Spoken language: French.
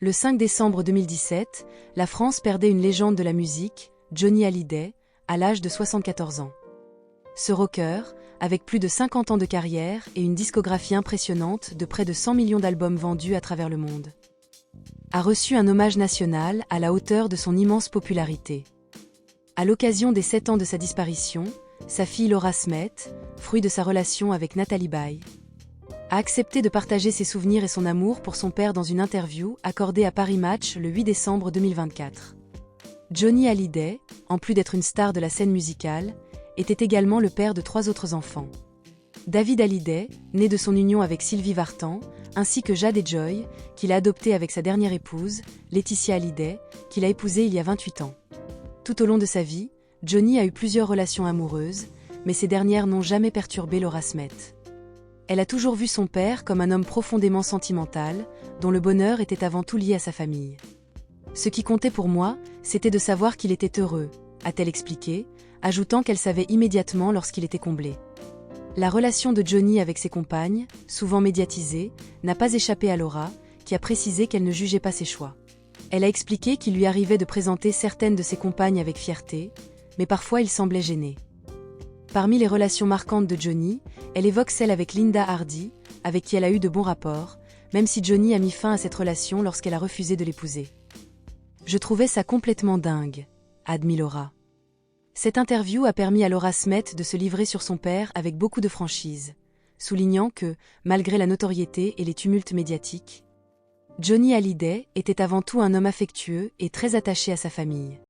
Le 5 décembre 2017, la France perdait une légende de la musique, Johnny Hallyday, à l'âge de 74 ans. Ce rocker, avec plus de 50 ans de carrière et une discographie impressionnante de près de 100 millions d'albums vendus à travers le monde, a reçu un hommage national à la hauteur de son immense popularité. À l'occasion des 7 ans de sa disparition, sa fille Laura Smith, fruit de sa relation avec Nathalie Baye, a accepté de partager ses souvenirs et son amour pour son père dans une interview accordée à Paris Match le 8 décembre 2024. Johnny Hallyday, en plus d'être une star de la scène musicale, était également le père de 3 autres enfants. David Hallyday, né de son union avec Sylvie Vartan, ainsi que Jade et Joy, qu'il a adopté avec sa dernière épouse, Laetitia Hallyday, qu'il a épousée il y a 28 ans. Tout au long de sa vie, Johnny a eu plusieurs relations amoureuses, mais ces dernières n'ont jamais perturbé Laura Smith. Elle a toujours vu son père comme un homme profondément sentimental, dont le bonheur était avant tout lié à sa famille. Ce qui comptait pour moi, c'était de savoir qu'il était heureux, a-t-elle expliqué, ajoutant qu'elle savait immédiatement lorsqu'il était comblé. La relation de Johnny avec ses compagnes, souvent médiatisée, n'a pas échappé à Laura, qui a précisé qu'elle ne jugeait pas ses choix. Elle a expliqué qu'il lui arrivait de présenter certaines de ses compagnes avec fierté, mais parfois il semblait gêné. Parmi les relations marquantes de Johnny, elle évoque celle avec Linda Hardy, avec qui elle a eu de bons rapports, même si Johnny a mis fin à cette relation lorsqu'elle a refusé de l'épouser. « Je trouvais ça complètement dingue », a admis Laura. Cette interview a permis à Laura Smith de se livrer sur son père avec beaucoup de franchise, soulignant que, malgré la notoriété et les tumultes médiatiques, Johnny Hallyday était avant tout un homme affectueux et très attaché à sa famille.